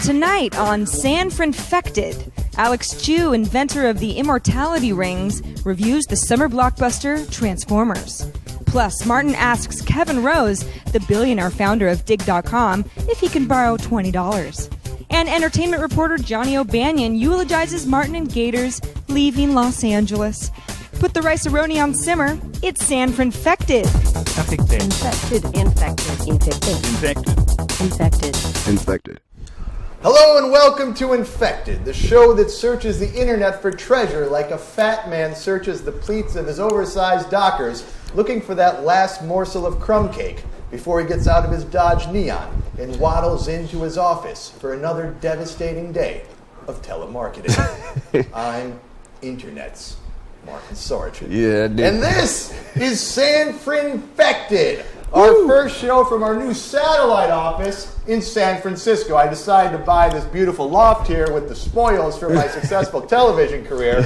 Tonight on Franfected, Alex Cui, inventor of the immortality rings, reviews the summer blockbuster Transformers. Plus, Martin asks Kevin Rose, the billionaire founder of Dig.com, if he can borrow $20. And entertainment reporter Johnny O'Banion eulogizes Martin and Gators leaving Los Angeles. Put the rice-a-roni on simmer. It's Franfected. Infected. Hello and welcome to Infected, the show that searches the internet for treasure like a fat man searches the pleats of his oversized Dockers, looking for that last morsel of crumb cake before he gets out of his Dodge Neon and waddles into his office for another devastating day of telemarketing. I'm Internet's Martin Sargent. Yeah, dude. And this is Franfected, our first show from our new satellite office in San Francisco. I decided to buy this beautiful loft here with the spoils from my successful television career.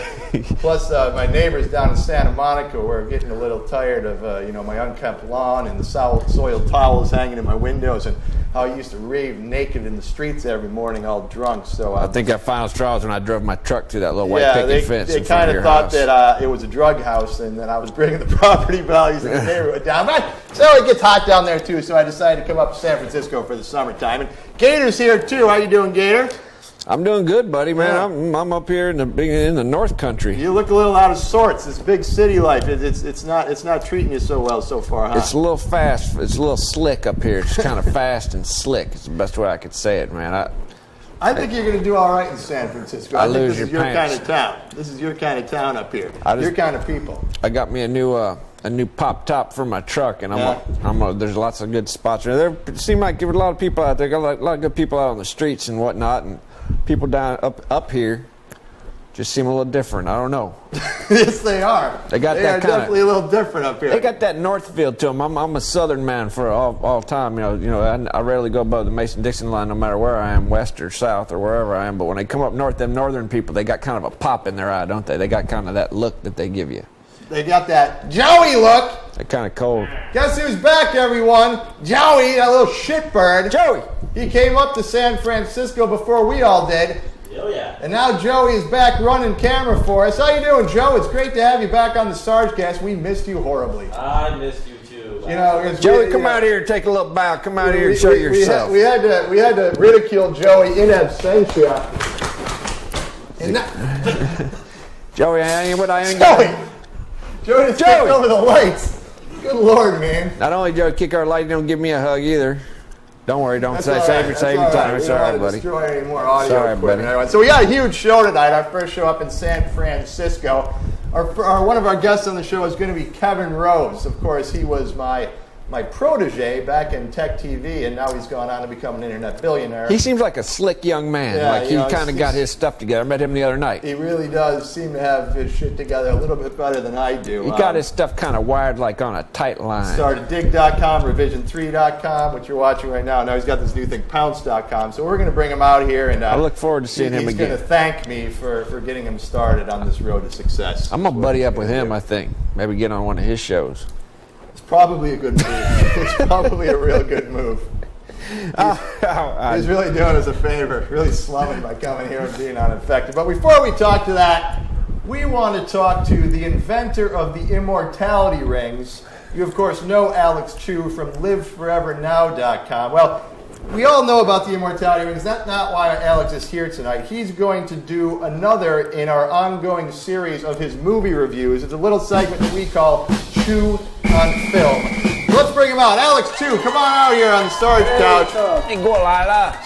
Plus, my neighbors down in Santa Monica were getting a little tired of my unkempt lawn and the soiled towels hanging in my windows and how I used to rave naked in the streets every morning all drunk. So I think that final straw was when I drove my truck through that little white picket fence. They kind of thought that it was a drug house and that I was bringing the property values of the neighborhood down. But so it gets hot down there too, so I decided to come up to San Francisco for the summertime. And Gator's here too. How you doing, Gator? I'm doing good, buddy, man. Yeah. I'm up here in the North Country. You look a little out of sorts. This big city life, it's not treating you so well so far, huh? It's a little fast. It's a little slick up here. It's kind of fast and slick. It's the best way I could say it, man. I think you're going to do all right in San Francisco. I think lose this is your your pants. kind of town. This is your kind of town up here. Your kind of people. I got me a new pop top for my truck, and there's lots of good spots there. There seem like there were a lot of people out there. Got a lot of good people out on the streets and whatnot, and people down up here just seem a little different. I don't know. Yes, they are. They are definitely a little different up here. They got that north feel to them. I'm a southern man for all time. I rarely go above the Mason-Dixon line, no matter where I am, west or south or wherever I am. But when they come up north, them northern people, they got kind of a pop in their eye, don't they? They got kind of that look that they give you. They got that Joey look. They're kind of cold. Guess who's back, everyone? Joey, that little shitbird. Joey! He came up to San Francisco before we all did. Oh, yeah. And now Joey is back running camera for us. How you doing, Joe? It's great to have you back on the Sargecast. We missed you horribly. I missed you, too. Joey, come out here and take a little bow. Come out here and show yourself. We had to ridicule Joey in absentia. Joey, I ain't Joey just kicked over the lights. Good Lord, man. Not only Joey kick our light, he don't give me a hug either. Don't worry, save your time. It's all right, buddy. Destroy any more audio Sorry, equipment. buddy. So we got a huge show tonight. Our first show up in San Francisco. One of our guests on the show is going to be Kevin Rose. Of course, he was my protege back in tech TV, and now he's gone on to become an internet billionaire. He seems like a slick young man. Yeah, he kind of got his stuff together. I met him the other night. He really does seem to have his shit together a little bit better than I do. He got his stuff kind of wired like on a tight line. Started Dig.com, Revision3.com, which you're watching right now. Now he's got this new thing, Pounce.com. So we're going to bring him out here, and I look forward to seeing him again. He's going to thank me for getting him started on this road to success. I'm going to buddy up with him, I think. Maybe get on one of his shows. Probably a good move. It's probably a real good move. He's really doing us a favor, really slumming by coming here and being uninfected. But before we talk to that, we want to talk to the inventor of the immortality rings. You, of course, know Alex Cui from LiveForeverNow.com. Well, we all know about the immortality rings. That's not why Alex is here tonight. He's going to do another in our ongoing series of his movie reviews. It's a little segment that we call Cui on Film. So let's bring him out. Alex Cui, come on out here on the Sarge couch.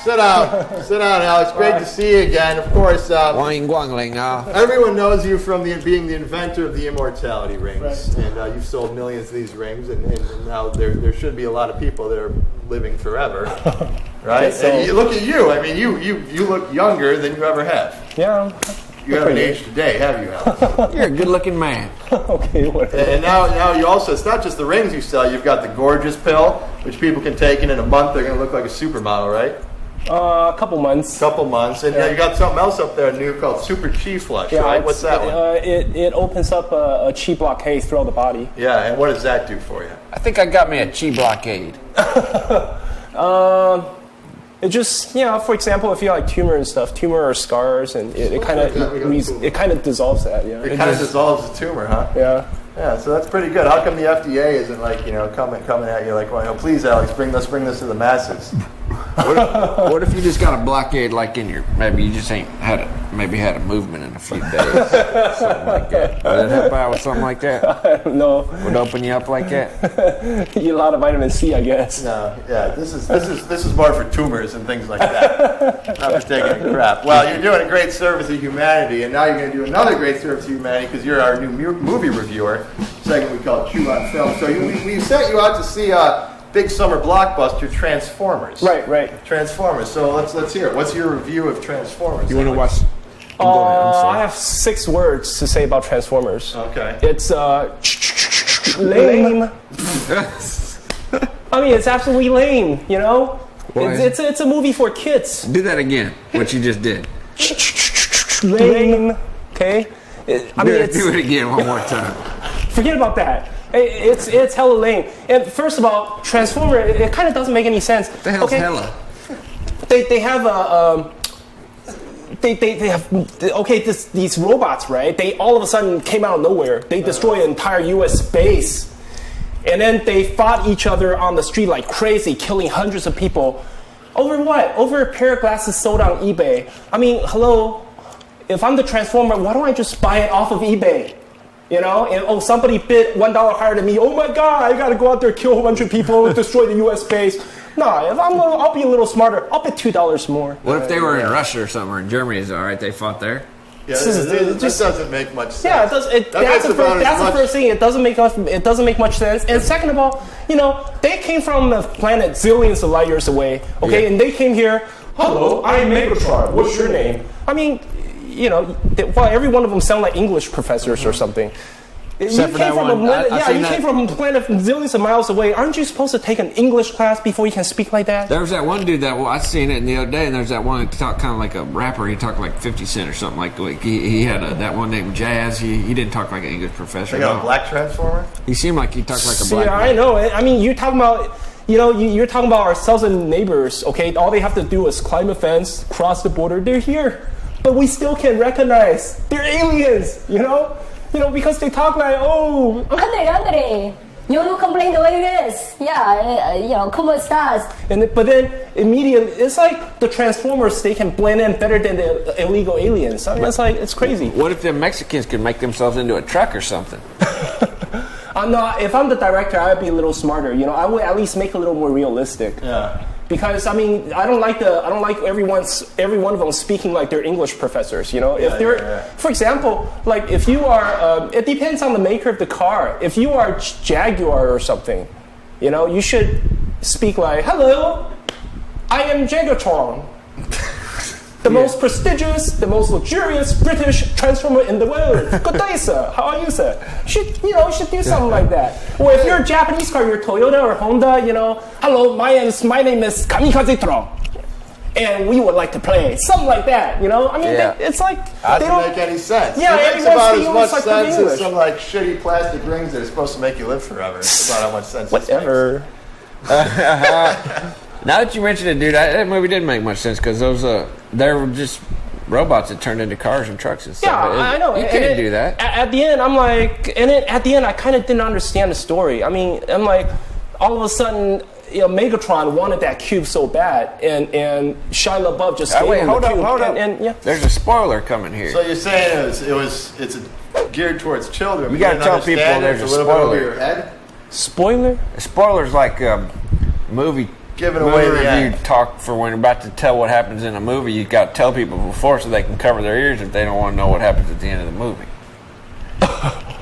Sit down, Alex. Great to see you again. Of course, everyone knows you from being the inventor of the immortality rings. Right. And you've sold millions of these rings, and now there should be a lot of people that are living forever. Right? So, and look at you. I mean, you look younger than you ever have. Yeah. You haven't aged today, have you, Alex? You're a good-looking man. Okay, whatever. And now you also, it's not just the rings you sell. You've got the gorgeous pill, which people can take, and in a month they're going to look like a supermodel, right? A couple months. And you got something else up there new called Super Chi Flush, right? What's that one? It opens up a chi blockade throughout the body. Yeah, and what does that do for you? I think I got me a chi blockade. It just, for example, if you have like tumor and stuff, tumor or scars, and it kind of dissolves that. Yeah. It kind of dissolves the tumor, huh? Yeah. Yeah, so that's pretty good. How come the FDA isn't like, coming at you like, well, please, Alex, bring this to the masses? What if you just got a blockade like in your, maybe you just had a movement in a few days, something like that. Would it help out with something like that? I don't know. Would it open you up like that? Eat a lot of vitamin C, I guess. No, yeah, this is more for tumors and things like that. Not for taking a crap. Well, you're doing a great service to humanity, and now you're going to do another great service to humanity because you're our new movie reviewer, segment we call Chew on Film. So we sent you out to see big summer blockbuster Transformers. Right. Transformers. So let's hear it. What's your review of Transformers? You want to watch? I have 6 words to say about Transformers. Okay. It's lame. I mean, it's absolutely lame. It's a movie for kids. Do that again. What you just did. Lame. Okay. Do it again one more time. Forget about that. It's hella lame. And first of all, Transformer, it kind of doesn't make any sense. What the hell's hella? They have a they have these robots, right? They all of a sudden came out of nowhere. They destroyed an entire U.S. base, and then they fought each other on the street like crazy, killing hundreds of people. Over what? Over a pair of glasses sold on eBay. I mean, hello. If I'm the Transformer, why don't I just buy it off of eBay? And somebody bid $1 higher than me. Oh my God, I gotta go out there, kill a bunch of people, destroy the U.S. base. Nah, I'll be a little smarter. I'll bet $2 more. What if they were in Russia or something, or in Germany? Is it all right? They fought there. Yeah, it just doesn't make much sense. Yeah, it does. That's the first thing. It doesn't make much sense. And second of all, they came from a planet zillions of light years away. Okay, and they came here. Hello, I'm Megatron. What's your name? I mean, every one of them sound like English professors or something. Except you came from a planet zillions of miles away. Aren't you supposed to take an English class before you can speak like that? There was that one dude I seen it the other day, and there's that one that talked kind of like a rapper. He talked like 50 Cent or something like he had that one named Jazz. He didn't talk like an English professor. They got a black Transformer? He seemed like he talked like a black man. I know. I mean, you're talking about... you're talking about our southern neighbors, okay? All they have to do is climb a fence, cross the border, they're here. But we still can recognize they're aliens, because they talk like, oh. Andre, you complain the way it is. Yeah, como estás? But then immediately, it's like the Transformers, they can blend in better than the illegal aliens. I mean, it's crazy. What if the Mexicans could make themselves into a truck or something? No, if I'm the director, I'd be a little smarter. I would at least make it a little more realistic. Yeah. Because I mean, I don't like every one of them speaking like they're English professors. For example, like if you are, it depends on the maker of the car. If you are Jaguar or something, you should speak like, "Hello, I am Jagatron, the most prestigious, the most luxurious British Transformer in the world. Good day, sir. How are you, sir?" You should do something like that. Or if you're a Japanese car, you're Toyota or Honda, "Hello, my name is Kamikaze-tron, and we would like to play." Something like that, I mean, it's like... That doesn't make any sense. Yeah, it makes about as much like sense as some shitty plastic rings that are supposed to make you live forever. It's about how much sense Whatever. Now that you mention it, dude, that movie didn't make much sense because they were just robots that turned into cars and trucks and stuff. Yeah, I know. You can't do that. At the end, I'm like, at the end, I kind of didn't understand the story. I mean, I'm like, all of a sudden, Megatron wanted that cube so bad, and Shia LaBeouf just gave him the cube. Hold up. And there's a spoiler coming here. So you're saying it's geared towards children. You got to tell people there's a spoiler. Over your head? Spoiler? A spoiler's like movie. Giving away the review end. Talk for when you're about to tell what happens in a movie. You got to tell people before so they can cover their ears if they don't want to know what happens at the end of the movie.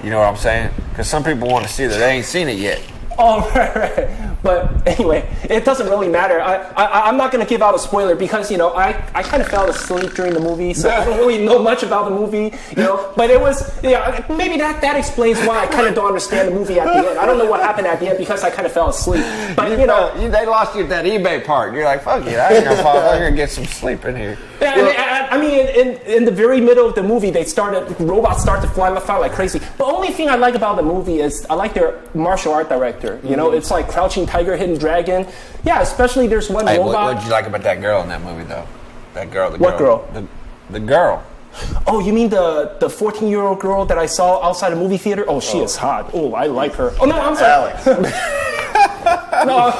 You know what I'm saying? Because some people want to see that they ain't seen it yet. Oh, right. But anyway, it doesn't really matter. I'm not going to give out a spoiler because, I kind of fell asleep during the movie, so I don't really know much about the movie, But it was, maybe that explains why I kind of don't understand the movie at the end. I don't know what happened at the end because I kind of fell asleep. But, they lost you at that eBay part. You're like, fuck it, I'm going to get some sleep in here. Yeah, I mean, in the very middle of the movie, robots start to fly like crazy. The only thing I like about the movie is I like their martial art director. You know, it's like Crouching Tiger, Hidden Dragon. Yeah, especially there's one robot. What did you like about that girl in that movie, though? That girl. What girl? The girl. Oh, you mean the 14-year-old girl that I saw outside a movie theater? Oh, she is hot. Oh, I like her. Oh, no, I'm sorry. Alex. No.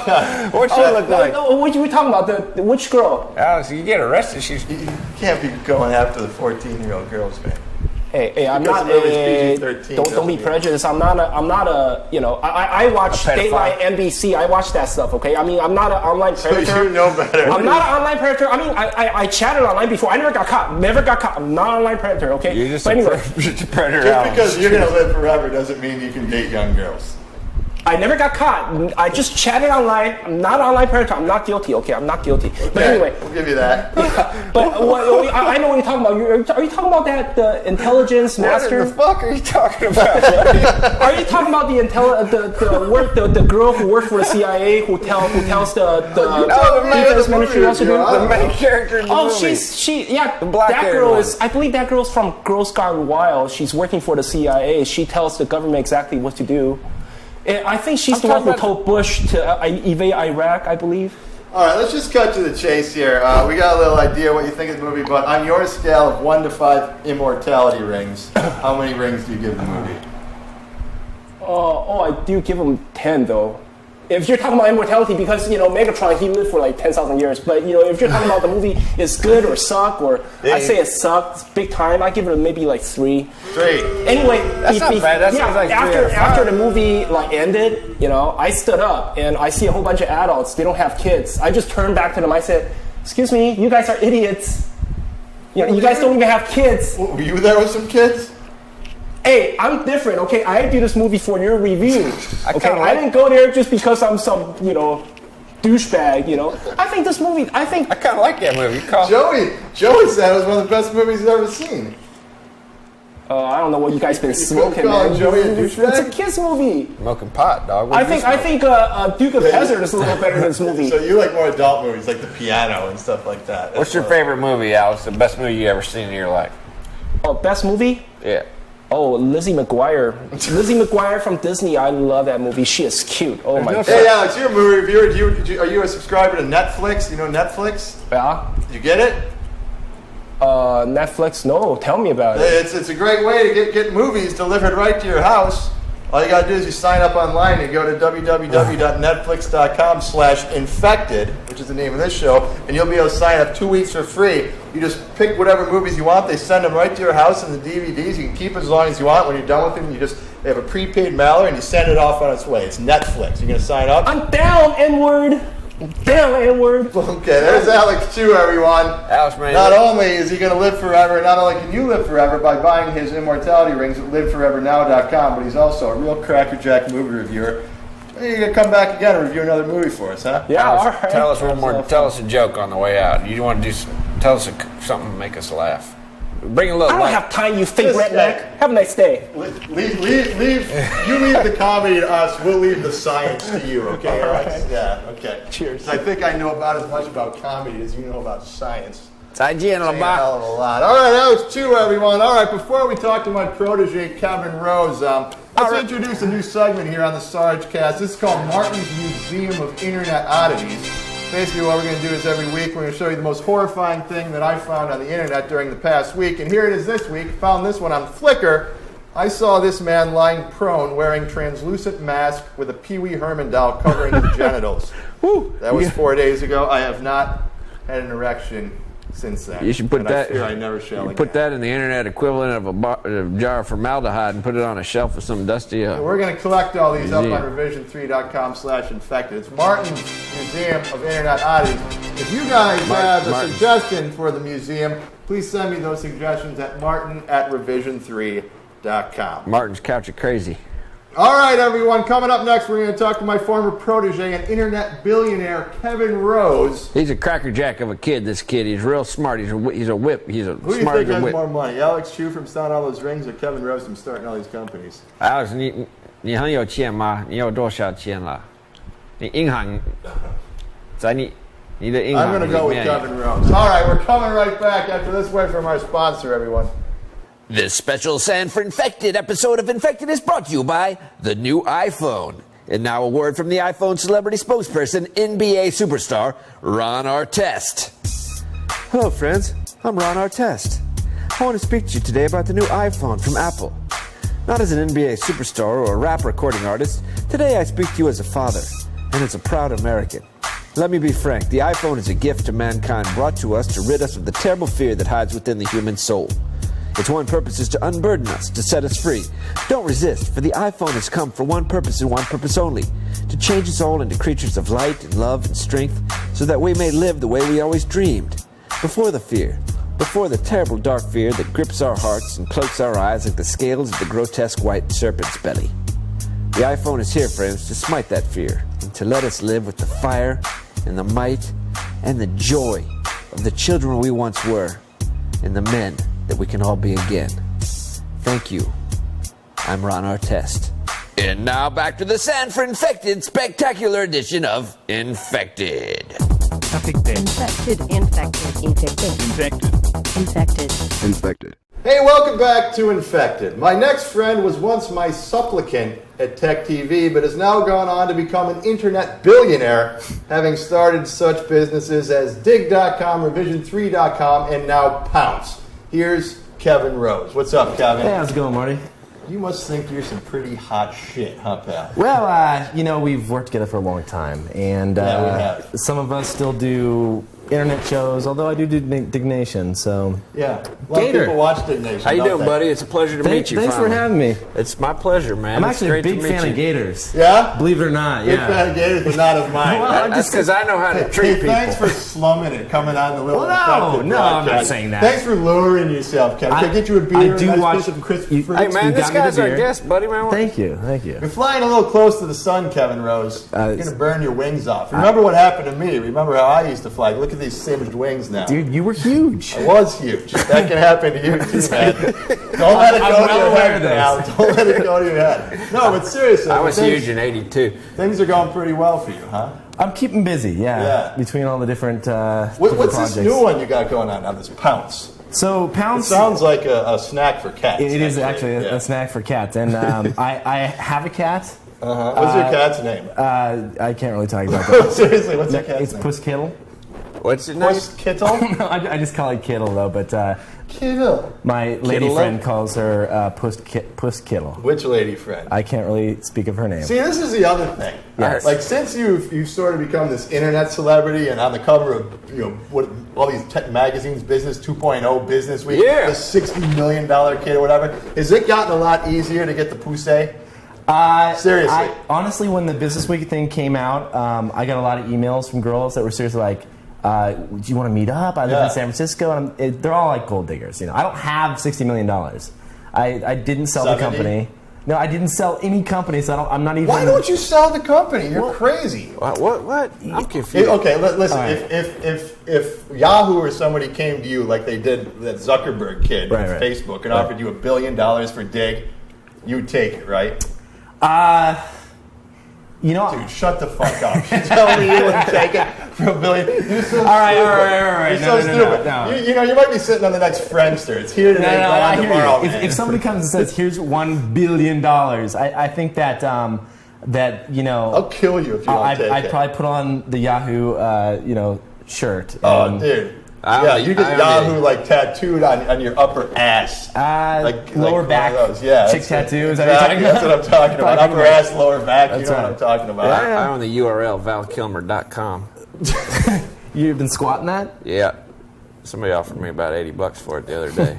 What's she look like? No, what are we talking about? Which girl? Alex, you get arrested. You can't be going after the 14-year-old girls, man. Hey, I'm Because not. the movie's PG-13, Don't be doesn't prejudiced. I'm not a. You know, I watch Dateline NBC. I watch that stuff. Okay. I mean, I'm not an online predator. So you know better. I'm not an online predator. I mean, I chatted online before. I never got caught. Never got caught. I'm not an online predator. Okay. You're just but anyway, a predator. Just because you're gonna live forever doesn't mean you can date young girls. I never got caught. I just chatted online. I'm not an online predator. I'm not guilty. Okay, I'm not guilty. But anyway, we'll give you that. But I know what you're talking about. Are you talking about that the intelligence master? What the fuck are you talking about? Are you talking about the girl who worked for the CIA who tells the defense ministry what to do? The main character in the movie. The black that haired girl one. is. I believe that girl's from Girls Gone Wild. She's working for the CIA. She tells the government exactly what to do. I think she's the one who told Bush to evade Iraq, I believe. All right, let's just cut to the chase here. We got a little idea what you think of the movie, but on your scale of 1 to 5 immortality rings, how many rings do you give the movie? I do give him 10 though. If you're talking about immortality, because Megatron, he lived for like 10,000 years. But if you're talking about the movie is good or suck, or I say it sucked big time, I give it maybe like 3. 3. Anyway, That's not bad. That sounds like 3 out of 5. after the movie like ended, I stood up and I see a whole bunch of adults. They don't have kids. I just turned back to them. I said, "Excuse me, you guys are idiots. You guys don't even have kids." Were you there with some kids? Hey, I'm different, okay? I do this movie for your review. Okay, kinda I didn't go there just because I'm some, douchebag. I think this movie. I kind of like that movie. Joey said it was one of the best movies he's ever seen. I don't know what you guys been smoking, calling man. Joey a It's douchebag? a kids movie. Smoking pot, dog. I think Duke of Hazzard is a little better than this movie. So you like more adult movies, like The Piano and stuff like that. What's your favorite movie, Alex? The best movie you ever seen in your life? Oh, best movie? Yeah. Oh, Lizzie McGuire. Lizzie McGuire from Disney. I love that movie. She is cute. Oh my god. Hey Alex, you're a movie reviewer. Are you a subscriber to Netflix? You know Netflix? Yeah. Did you get it? Netflix? No. Tell me about it. It's a great way to get movies delivered right to your house. All you gotta do is you sign up online and go to www.netflix.com/infected, which is the name of this show, and you'll be able to sign up 2 weeks for free. You just pick whatever movies you want. They send them right to your house in the DVDs. You can keep it as long as you want. When you're done with them, they have a prepaid mailer and you send it off on its way. It's Netflix. You're gonna sign up? I'm down, N-word. Damn, N-word. Okay, there's Alex Cui, everyone. Alex, man. Not only is he going to live forever, not only can you live forever by buying his immortality rings at liveforevernow.com, but he's also a real crackerjack movie reviewer. You're going to come back again and review another movie for us, huh? Yeah, Alex, all right. Tell us one more. Tell us a joke on the way out. You want to tell us something to make us laugh. Bring a little. I don't have time, you fake redneck. Have a nice day. Leave the comedy to us. We'll leave the science to you, okay, Alex? Right. Yeah, okay. Cheers. I think I know about as much about comedy as you know about science. 再见了 A 吧。 hell of a lot. All right, that was 2, everyone. All right, before we talk to my protege, Kevin Rose, let's introduce a new segment here on the Sarge Cast. This is called Martin's Museum of Internet Oddities. Basically, what we're going to do is every week we're going to show you the most horrifying thing that I found on the internet during the past week. And here it is this week. Found this one on Flickr. I saw this man lying prone wearing translucent mask with a Pee Wee Herman doll covering his genitals. That was 4 days ago. I have not had an erection since then. You should put and that. I fear I never shall again. Put that in the internet equivalent of a jar of formaldehyde and put it on a shelf with some dusty. We're going to collect all these Museum. up on revision3.com/infected. It's Martin's Museum of Internet Oddities. If you guys have a suggestion for the museum, please send me those suggestions at martin@revision3.com. Martin's couch of crazy. All right, everyone. Coming up next, we're going to talk to my former protege and internet billionaire, Kevin Rose. He's a crackerjack of a kid. This kid, he's real smart. He's a whip. He's a Who do you smart think as a has whip. more money, Alex Cui from selling all those rings or Kevin Rose from starting all these companies? Alex, 你很有钱吗？你有多少钱了？你银行在你 I'm going to go with Kevin Rose. All right, we're coming right back after this word from our sponsor, everyone. This special San Franfected episode of Infected is brought to you by the new iPhone. And now a word from the iPhone celebrity spokesperson, NBA superstar Ron Artest. Hello, friends. I'm Ron Artest. I want to speak to you today about the new iPhone from Apple. Not as an NBA superstar or a rap recording artist, today I speak to you as a father and as a proud American. Let me be frank, the iPhone is a gift to mankind brought to us to rid us of the terrible fear that hides within the human soul. Its one purpose is to unburden us, to set us free. Don't resist, for the iPhone has come for one purpose and one purpose only, to change us all into creatures of light and love and strength so that we may live the way we always dreamed. Before the fear, before the terrible dark fear that grips our hearts and cloaks our eyes like the scales of the grotesque white serpent's belly. The iPhone is here, friends, to smite that fear and to let us live with the fire and the might and the joy of the children we once were and the men that we can all be again. Thank you. I'm Ron Artest. And now back to the San Franfected spectacular edition of Infected. Infected. Hey, welcome back to Infected. My next friend was once my supplicant at Tech TV, but has now gone on to become an internet billionaire, having started such businesses as Dig.com, Revision3.com, and now Pounce. Here's Kevin Rose. What's up, Kevin? Hey, how's it going, Marty? You must think you're some pretty hot shit, huh, pal? Well, we've worked together for a long time, and we have. some of us still do internet shows, although I do Dignation, so... Yeah, a lot of people watch Dignation. How you doing, buddy? It's a pleasure to meet you. Thanks finally. for having me. It's my pleasure, man. I'm It's actually a great to big meet fan you. of Gators. Yeah? Believe it or not, Big yeah. fan of Gators, but not of mine. Well, That's because I know how to treat people. Thanks for slumming it, coming on the little Well, Infected no, I'm not broadcast. saying that. Thanks for lowering yourself, Kevin. Can I get you a beer? I do a nice watch... piece of crisp fruit? Hey, man, You this got me the guy's our beer. guest, buddy, man. Thank you. You're flying a little close to the sun, Kevin Rose. You're going to burn your wings off. Remember what happened to me. Remember how I used to fly. Look at these singed wings now. Dude, you were huge. I was huge. That can happen to you too, man. Don't let it go to your head now. Don't let it go to your head. No, but seriously. I was huge in 82. Things are going pretty well for you, huh? I'm keeping busy, yeah. Between all the different different What's projects. this new one you got going on now, this Pounce? So It Pounce... sounds like a snack for cats. It is actually yeah. a snack for cats, and I have a cat. What's your cat's name? I can't really talk about that. Seriously, what's your cat's It's name? Puss Kittle. What's his name? Puss Kittle? No, I just call it Kittle though, but Kittle. my lady Kittle? friend calls her Puss Kittle. Which lady friend? I can't really speak of her name. See, this is the other thing. Yes. Like, since you've sort of become this internet celebrity and on the cover of what all these tech magazines, Business 2.0, Business Week, Yeah. the $60 million kid or whatever, has it gotten a lot easier to get the poussey? Seriously. Honestly, when the Business Week thing came out, I got a lot of emails from girls that were seriously like, do you want to meet up? I live in San Francisco. And they're all like gold diggers. I don't have $60 million. I didn't sell 70? the company. No, I didn't sell any company, so I'm not even... Why don't you sell the company? You're crazy. What? I'm confused. Okay, listen. All right. If Yahoo or somebody came to you like they did that Zuckerberg kid Right, on right. Facebook and offered you $1 billion for Dig, you'd take it, right? Dude, shut the fuck up. You tell me you wouldn't take it for $1 billion. You're so All right. You're so stupid. No. You might be sitting on the next Friendster. It's here today, gone I hear tomorrow. you. man. If somebody comes and says, "Here's $1 billion," I think that I'll kill you if you don't take I'd it. probably put on the Yahoo shirt. Oh, and, dude. I Yeah, only- you get I Yahoo only- like tattooed on your upper ass. lower one back, of those. Yeah, chick that's- tattoo. Is that exactly, what that's you're what I'm talking about. Talking Upper about- ass, lower back. You That's know what right. I'm talking about. I own the URL, valkilmer.com. You've been squatting that? Yeah. Somebody offered me about $80 for it the other day.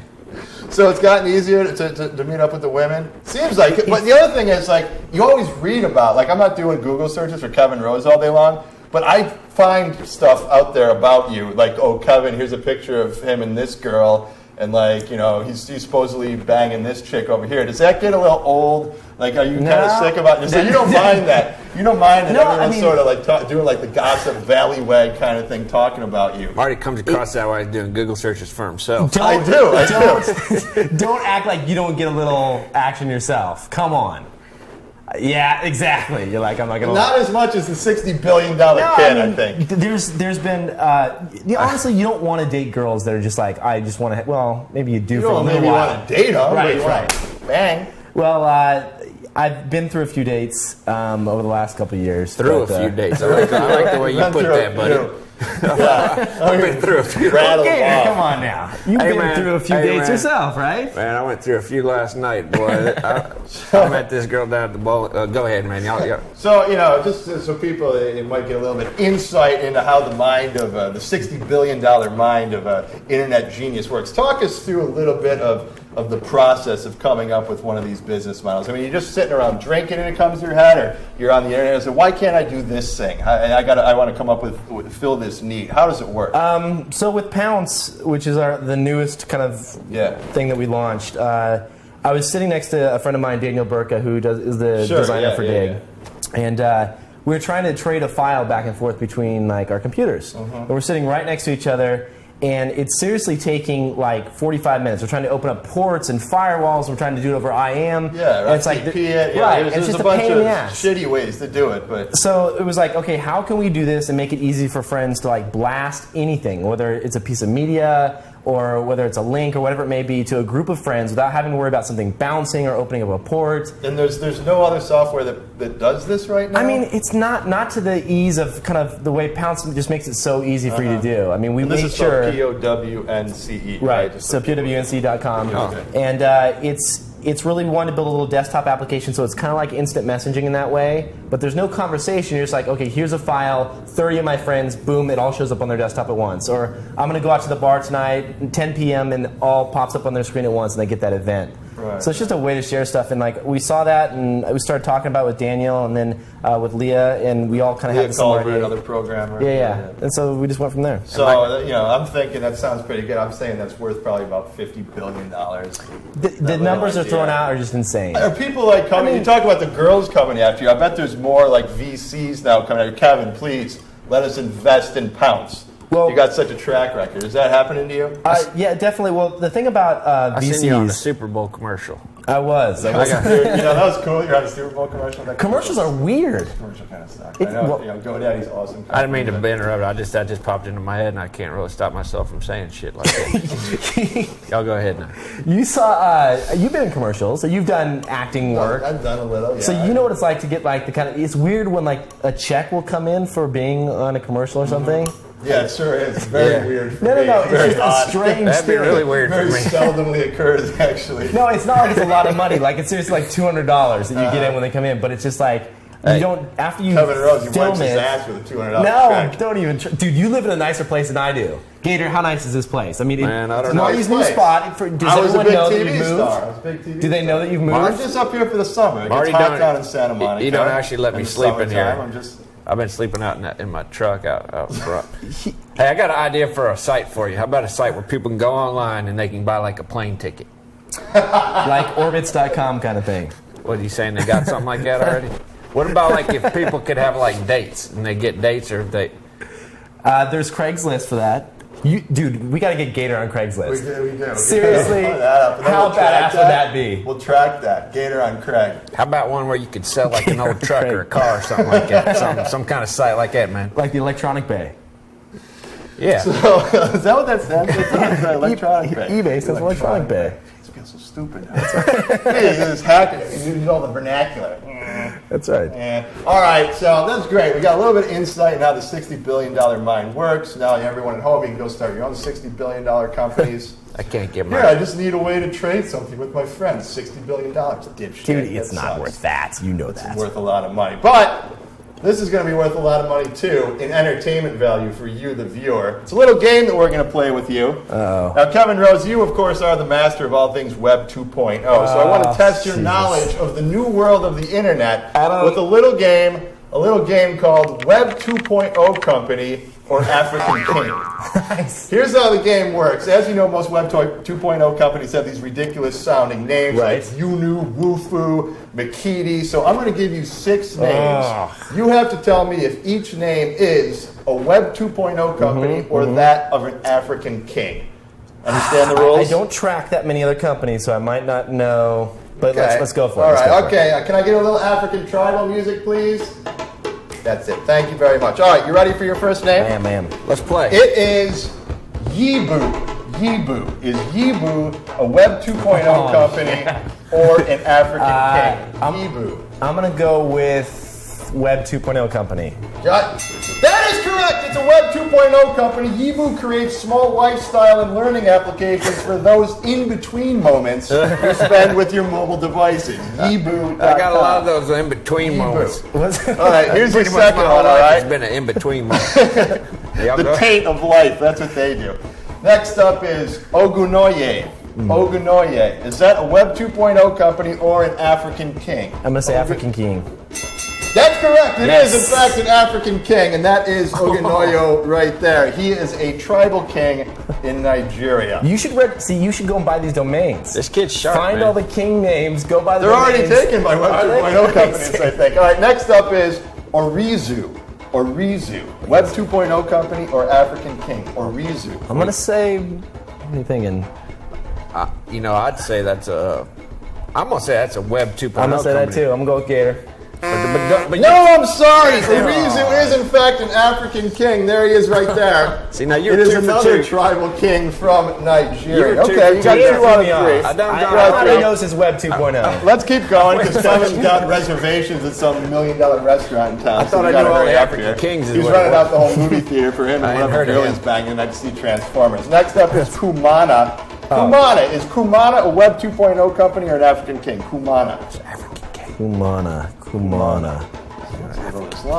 So it's gotten easier to meet up with the women. Seems like it. But the other thing is, like, you always read about, like, I'm not doing Google searches for Kevin Rose all day long, but I find stuff out there about you. Like, oh, Kevin, here's a picture of him and this girl. And, like, he's supposedly banging this chick over here. Does that get a little old? Like, are you kind of sick about it? So you don't mind that. You don't mind that everyone's sort of, like, doing, like, the gossip Valleywag kind of thing, talking about you. Marty comes across that while he's doing Google searches for himself. I do. Don't act like you don't get a little action yourself. Come on. Yeah, exactly. You're like, I'm not gonna. Not as much as the $60 billion kid, I think. There's been honestly, you don't want to date girls that are just like, I just want to. Well, maybe you do You for a don't little maybe while. want to date them, Right, but you want to bang. Well, I've been through a few dates over the last couple of years. Through a few dates. I like the way you put that, buddy. I've been through a few. Gator, come on now. You've been through a few dates yourself, right? Man, I went through a few last night, boy. I met this girl down at the bowl. Go ahead, man. Y'all. So, just so people might get a little bit of insight into how the mind of the $60 billion mind of internet genius works. Talk us through a little bit of the process of coming up with one of these business models. I mean, you're just sitting around drinking and it comes to your head, or you're on the internet and say, why can't I do this thing? I want to come up with fill this need. How does it work? So with Pounce, which is the newest kind of thing that we launched, I was sitting next to a friend of mine, Daniel Burka, who is the designer for Dig. And we were trying to trade a file back and forth between like our computers. And we're sitting right next to each other. And it's seriously taking like 45 minutes. We're trying to open up ports and firewalls. We're trying to do it over IM. Yeah, and it's like there's just a bunch of shitty ways to do it. But so it was like, okay, how can we do this and make it easy for friends to like blast anything, whether it's a piece of media or whether it's a link or whatever it may be, to a group of friends without having to worry about something bouncing or opening up a port. And there's no other software that does this right now? I mean, it's not to the ease of kind of the way Pounce just makes it so easy for you to do. I mean, we made sure... POWNCE. Right, so POWNC.com. Okay. And it's really, we wanted to build a little desktop application, so it's kind of like instant messaging in that way, but there's no conversation. You're just like, okay, here's a file, 30 of my friends, boom, it all shows up on their desktop at once. Or I'm going to go out to the bar tonight, 10 p.m., and it all pops up on their screen at once, and they get that event. Right. So it's just a way to share stuff, and like we saw that, and we started talking about it with Daniel, and then with Leah, and we all kind of had the same idea. Another programmer. Yeah, and so we just went from there. So I'm thinking that sounds pretty good. I'm saying that's worth probably about $50 billion. The numbers are thrown out are just insane. Are people like coming? You talk about the girls coming after you. I bet there's more like VCs now coming after you. Kevin, please let us invest in Pounce. Well, you got such a track record. Is that happening to you? Yeah, definitely. Well, the thing about VCs... I seen you on the Super Bowl commercial. I was. That was cool. You're on the Super Bowl commercial. Commercials are weird. Commercial kind of sucks. I know. GoDaddy's awesome. I didn't mean to interrupt. That just popped into my head, and I can't really stop myself from saying shit like that. Y'all go ahead now. You saw. You've been in commercials, so you've done acting work. I've done a little. Yeah, so you know what it's like to get like the kind of. It's weird when like a check will come in for being on a commercial or something. Yeah, it sure is. Very weird for me. No. It's very just odd. a strange That'd be really weird for me. Very seldomly occurs, actually. No, it's not like it's a lot of money. Like it's seriously like $200 that you get in when they come in. But it's just like you don't after you Kevin Rose, you film wipes his it. ass with a $200 No, check. don't even. Dude, you live in a nicer place than I do. Gator, how nice is this place? I mean, man, I don't it's know. Marty's new spot. Does I was a everyone big know that TV you've moved? star. I was a big TV Do they know that you've moved? I'm just up here for the summer. It gets hot down in Santa Monica. You don't actually let me sleep in here. I'm just... I've been sleeping out in my truck out front. Hey, I got an idea for a site for you. How about a site where people can go online and they can buy like a plane ticket? Like orbits.com kind of thing. What are you saying? They got something like that already? What about like if people could have like dates and they get dates, or if they... There's Craigslist for that. Dude, we got to get Gator on Craigslist. We do. Seriously, how badass would that be? We'll track that. Gator on Craig. How about one where you could sell like an old truck or a car or something like that? Some kind of site like that, man. Like the Electronic Bay. Yeah. So, is that what that stands for? Electronic Bay. eBay says Electronic Bay. I feel so stupid now. This hacker. You use all the vernacular. That's right. Yeah. All right, so that's great. We got a little bit of insight in how the $60 billion mind works. Now, everyone at home, you can go start your own $60 billion companies. I can't get my... Yeah, I just need a way to trade something with my friends. $60 billion. Dipshit. Dude, it's not worth that. You know that. It's worth a lot of money. But this is going to be worth a lot of money, too, in entertainment value for you, the viewer. It's a little game that we're going to play with you. Uh-oh. Now, Kevin Rose, you, of course, are the master of all things Web 2.0. So I want to test your knowledge of the new world of the Internet with a little game called Web 2.0 Company or African King. Nice. Here's how the game works. As you know, most Web 2.0 companies have these ridiculous-sounding names like Yunu, Wufu, Makiti. So I'm going to give you 6 names. You have to tell me if each name is a Web 2.0 company or that of an African king. Understand the rules? I don't track that many other companies, so I might not know. But Okay. let's go for it. All Let's go right, for okay. Can I get a little African tribal music, please? That's it. Thank you very much. All right, you ready for your first name? I am. Let's play. It is Yibu. Yibu. Is Yibu a Web 2.0 company or an African king? Yibu. I'm going to go with Web 2.0 company. That is correct. It's a Web 2.0 company. Yibu creates small lifestyle and learning applications for those in-between moments you spend with your mobile devices. Yibu. I got a lot of those in-between moments. All right, here's your second one, all right? It's been an in-between moment. The taint of life. That's what they do. Next up is Ogunoye. Ogunoye. Is that a Web 2.0 company or an African king? I'm going to say African king. That's correct. It Yes. is, in fact, an African king, and that is Ogunoye right there. He is a tribal king in Nigeria. You should you should go and buy these domains. This kid's sharp, Find man. all the king names. Go buy the They're domains. already taken by Web Are they? 2.0 companies, I think. All right, next up is Orizu. Orizu. Web 2.0 company or African king? Orizu. I'm going to say, what are you thinking? I'd say that's a. I'm gonna say that's a Web 2.0. I'm going to say that too. I'm going to go with Gator. But No, I'm sorry. Orizu is, in fact, an African king. There he is right there. See, now you're It is 2 for another 2. tribal king from Nigeria. You're 2 Okay, for you got 2. 2 out of Yeah. 3. I don't I know. already knows his Web 2.0. Let's keep going because Kevin's got reservations at some $1 million restaurant in town. I thought we I gotta knew all hurry the up African here. kings is He's what it running was. out the whole movie theater for him I and ain't whatever heard of girl him. he's banging and I'd see Transformers. Next up is Kumana. Kumana. Is Kumana a Web 2.0 company or an African king? Kumana. Kumana.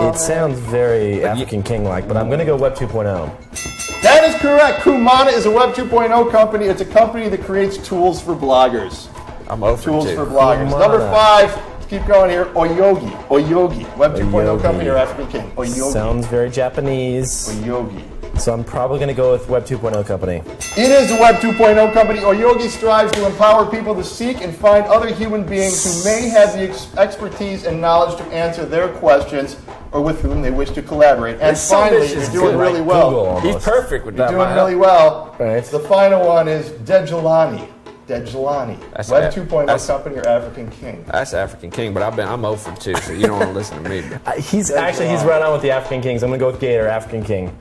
It sounds very African king-like, but I'm going to go Web 2.0. That is correct. Kumana is a Web 2.0 company. It's a company that creates tools for bloggers. I'm over Tools 2. for bloggers. Kumana. Number 5. Let's keep going here. Oyogi. Oyogi. Web 2.0 Oyogi. company or African king? Oyogi. Sounds very Japanese. Oyogi. So I'm probably going to go with Web 2.0 company. It is a Web 2.0 company. Oyogi strives to empower people to seek and find other human beings who may have the expertise and knowledge to answer their questions or with whom they wish to collaborate. And This son of a finally, bitch you're is doing good, really like well. Google almost. He's perfect with that. You're doing really well. Right. The final one is Dejulani. Dejulani. That's Web Af- 2.0 that's- company or African king? That's African king, but I'm 0 for 2, so you don't want to listen to me. He's right on with the African kings. I'm going to go with Gator, African king.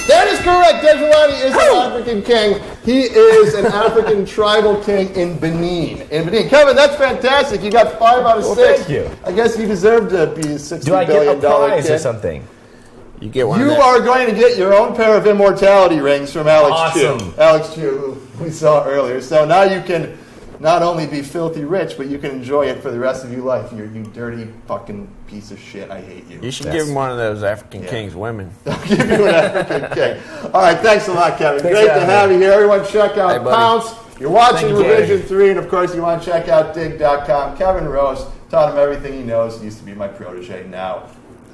That is correct. Dejulani is an African king. He is an African tribal king in Benin. Kevin, that's fantastic. You got 5 out of 6. thank you. I guess you deserve to be a $60 Do I get billion a prize kid. or something? You get one. You of are going to get your own pair of immortality rings from Alex Awesome. Cui. Alex Cui, who we saw earlier. So now you can not only be filthy rich, but you can enjoy it for the rest of your life. You dirty fucking piece of shit. I hate you. You should give him one of those African kings women. I'll give you an African king. All right, thanks a lot, Kevin. Thanks Great for to having have you here. Everyone check out Hey, buddy. Pounce. You're watching Thank you, Revision Gary. 3, and of course you want to check out dig.com. Kevin Rose taught him everything he knows. He used to be my protege. Now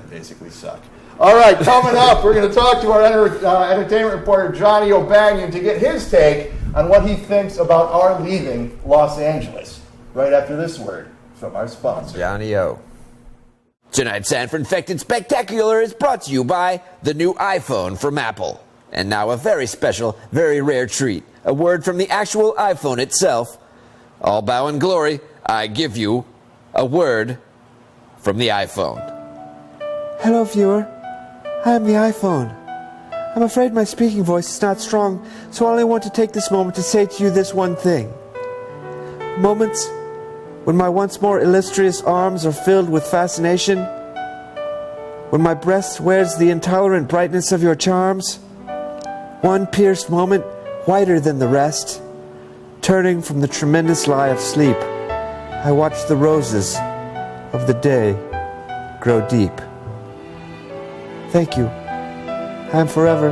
I basically suck. All right, coming up, we're going to talk to our entertainment reporter, Johnny O'Banion, to get his take on what he thinks about our leaving Los Angeles. Right after this word from our sponsor. Johnny O. Tonight's Sanfrected Spectacular is brought to you by the new iPhone from Apple. And now a very special, very rare treat. A word from the actual iPhone itself. All bow and glory, I give you a word from the iPhone. Hello, viewer. I am the iPhone. I'm afraid my speaking voice is not strong, so I only want to take this moment to say to you this one thing. Moments when my once more illustrious arms are filled with fascination, when my breast wears the intolerant brightness of your charms, one pierced moment whiter than the rest, turning from the tremendous lie of sleep, I watch the roses of the day grow deep. Thank you. I am forever,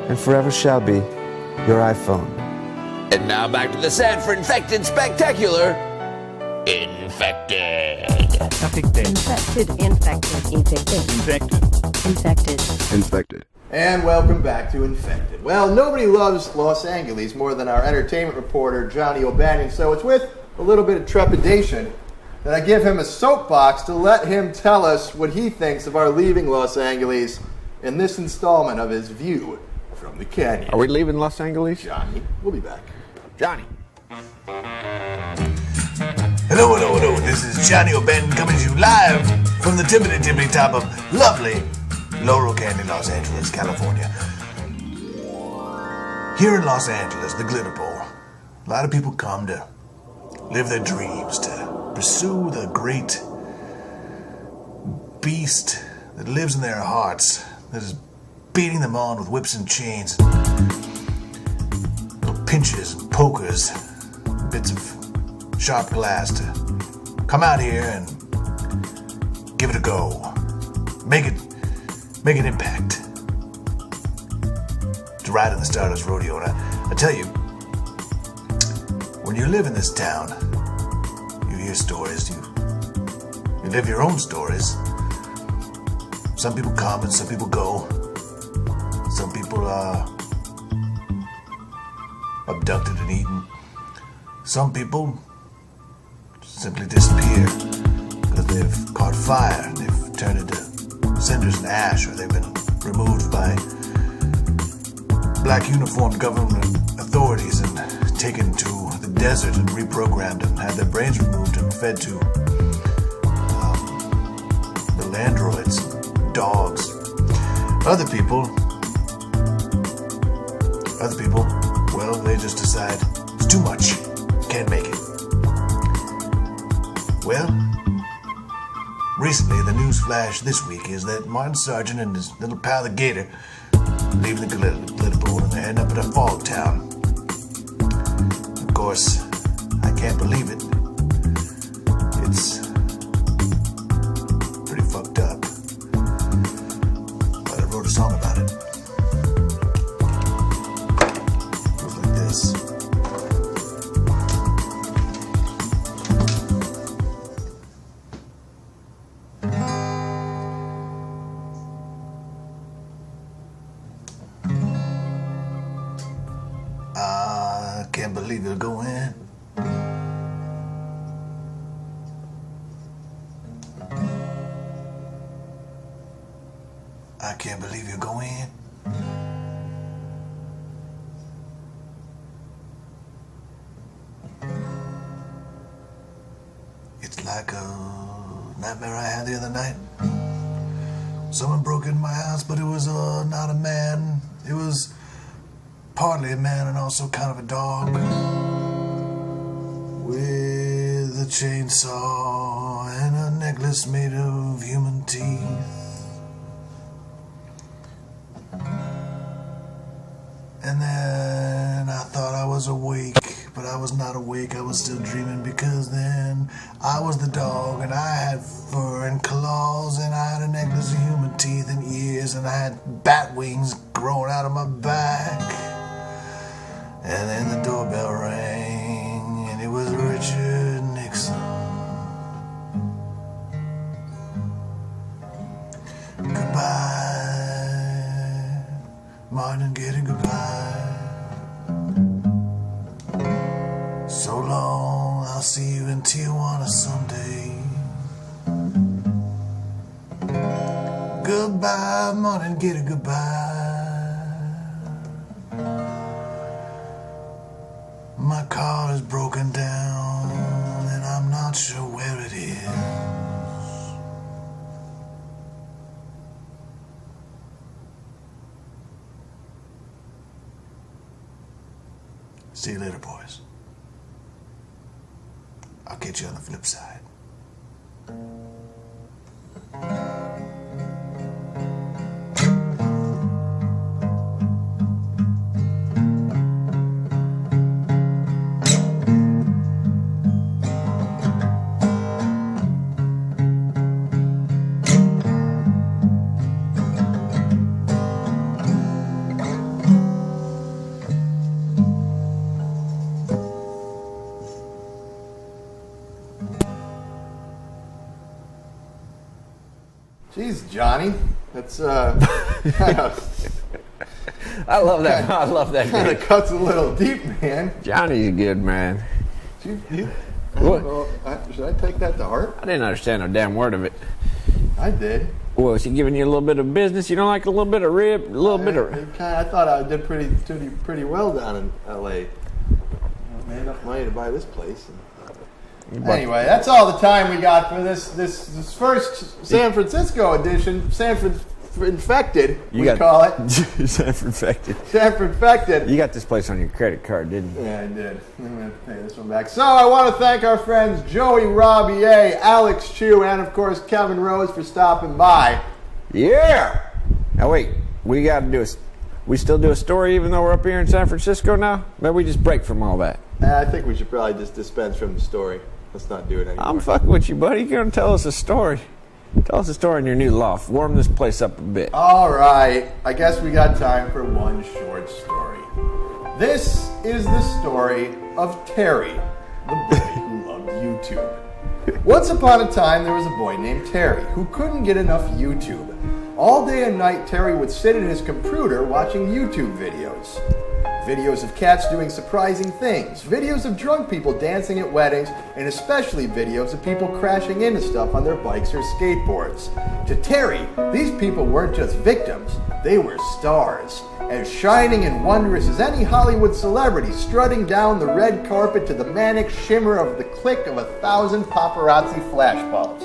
and forever shall be, your iPhone. And now back to the Sanfrected Spectacular. Infected. Infected. And welcome back to Infected. Well, nobody loves Los Angeles more than our entertainment reporter, Johnny O'Banion, so it's with a little bit of trepidation that I give him a soapbox to let him tell us what he thinks of our leaving Los Angeles in this installment of his View from the canyon. Are we leaving Los Angeles? Johnny, we'll be back. Johnny. Hello, hello, hello. This is Johnny O'Ben coming to you live from the tippity top of lovely Laurel Canyon, Los Angeles, California. Here in Los Angeles, the Glitter Bowl, a lot of people come to live their dreams, to pursue the great beast that lives in their hearts, that is beating them on with whips and chains, little pinches and pokers, bits of sharp glass to come out here and give it a go. Make an impact. To ride in the Stardust Rodeo. And I tell you, when you live in this town, you hear stories, you live your own stories. Some people come and some people go. Some people are abducted and eaten. Some people simply disappear because they've caught fire and they've turned into cinders and ash, or they've been removed by black uniformed government authorities and taken to the desert and reprogrammed and had their brains removed and fed to little androids, dogs. Other people, well, they just decide it's too much, can't make it. Well, recently the news flash this week is that Martin Sargent and his little pal the Gator leaving the glitter bowl and they're heading up to Fog Town. Of course, I can't believe it. It's pretty fucked up. But I wrote a song about it. It goes like this. I can't believe you're going. I can't believe you're going. It's like a nightmare I had the other night. Someone broke into my house, but it was not a man. It was partly a man and also kind of a dog with a chainsaw and a necklace made of human teeth. And then I thought I was awake, but I was not awake. I was still dreaming because then I was the dog and I had fur and claws and I had a necklace of human teeth and ears and I had bat wings growing out of my back. And then the doorbell rang, and it was Richard Nixon. Goodbye, Martin, get it goodbye. So long, I'll see you in Tijuana someday. Goodbye, Martin, get it goodbye. My car is broken down and I'm not sure where it is. See you later, boys. I'll catch you on the flip side. Jeez, Johnny, that's kind of. I love that. I love that. Kind of cuts a little deep, man. Johnny's a good man. What? Should I take that to heart? I didn't understand a damn word of it. I did. Well, is he giving you a little bit of business? You don't like a little bit of rib, a little bit of... I thought I did pretty well down in L.A. I made enough money to buy this place. Anyway, that's all the time we got for this first San Francisco edition. Infected, call it. San Franfected. San Franfected. You got this place on your credit card, didn't you? Yeah, I did. I'm going to pay this one back. So I want to thank our friends Joey Rabier, Alex Cui, and of course Kevin Rose for stopping by. Yeah! Now wait, we still do a story even though we're up here in San Francisco now? Maybe we just break from all that. I think we should probably just dispense from the story. Let's not do it anymore. I'm fucking with you, buddy. You're going to tell us a story. Tell us a story in your new loft. Warm this place up a bit. All right. I guess we got time for one short story. This is the story of Terry, the boy who loved YouTube. Once upon a time, there was a boy named Terry who couldn't get enough YouTube. All day and night, Terry would sit at his computer watching YouTube videos. Videos of cats doing surprising things, videos of drunk people dancing at weddings, and especially videos of people crashing into stuff on their bikes or skateboards. To Terry, these people weren't just victims, they were stars. As shining and wondrous as any Hollywood celebrity strutting down the red carpet to the manic shimmer of the click of 1,000 paparazzi flashbulbs.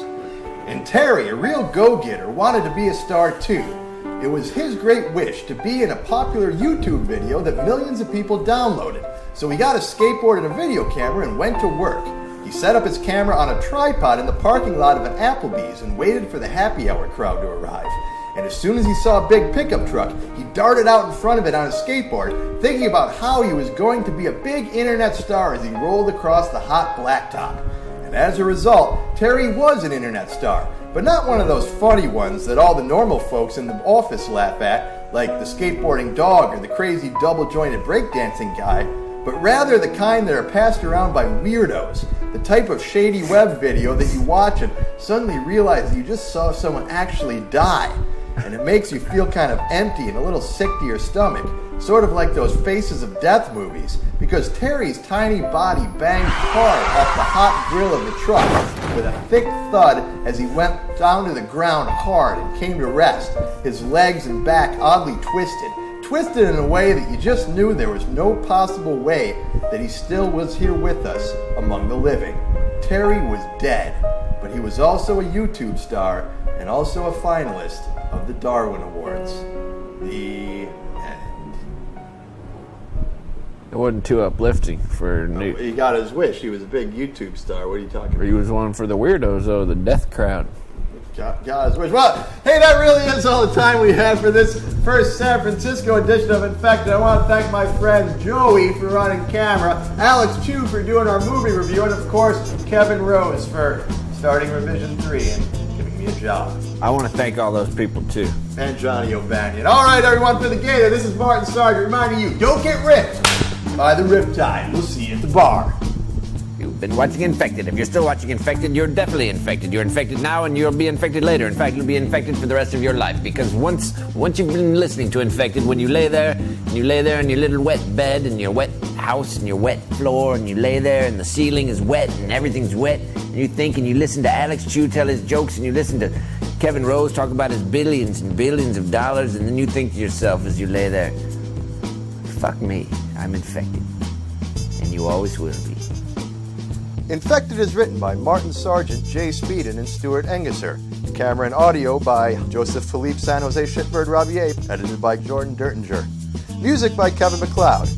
And Terry, a real go-getter, wanted to be a star too. It was his great wish to be in a popular YouTube video that millions of people downloaded. So he got a skateboard and a video camera and went to work. He set up his camera on a tripod in the parking lot of an Applebee's and waited for the happy hour crowd to arrive. And as soon as he saw a big pickup truck, he darted out in front of it on a skateboard, thinking about how he was going to be a big internet star as he rolled across the hot blacktop. And as a result, Terry was an internet star. But not one of those funny ones that all the normal folks in the office laugh at, like the skateboarding dog or the crazy double-jointed breakdancing guy, but rather the kind that are passed around by weirdos, the type of shady web video that you watch and suddenly realize that you just saw someone actually die, and it makes you feel kind of empty and a little sick to your stomach, sort of like those Faces of Death movies, because Terry's tiny body banged hard off the hot grill of the truck with a thick thud as he went down to the ground hard and came to rest, his legs and back oddly twisted in a way that you just knew there was no possible way that he still was here with us among the living. Terry was dead, but he was also a YouTube star and also a finalist of the Darwin Awards. The end. It wasn't too uplifting for Newt. He got his wish. He was a big YouTube star. What are you talking about? He was one for the weirdos, though, the death crowd. Got his wish. Well, hey, that really is all the time we have for this first San Francisco edition of Infected. I want to thank my friend Joey for running camera, Alex Cui for doing our movie review, and of course, Kevin Rose for starting Revision 3 and giving me a job. I want to thank all those people, too. And Johnny O'Banion. All right, everyone, for the Gator, this is Martin Sargent reminding you, don't get ripped by the riptide. We'll see you at the bar. You've been watching Infected. If you're still watching Infected, you're definitely infected. You're infected now and you'll be infected later. In fact, you'll be infected for the rest of your life. Because once you've been listening to Infected, when you lay there in your little wet bed and your wet house and your wet floor and you lay there and the ceiling is wet and everything's wet and you think and you listen to Alex Cui tell his jokes and you listen to Kevin Rose talk about his billions and billions of dollars and then you think to yourself as you lay there, fuck me, I'm infected. And you always will be. Infected is written by Martin Sargent, Jay Speiden, and Stewart Engesser. Camera and audio by Joseph Philippe San Jose Shitbird Rabier, edited by Jordan Dertinger. Music by Kevin MacLeod.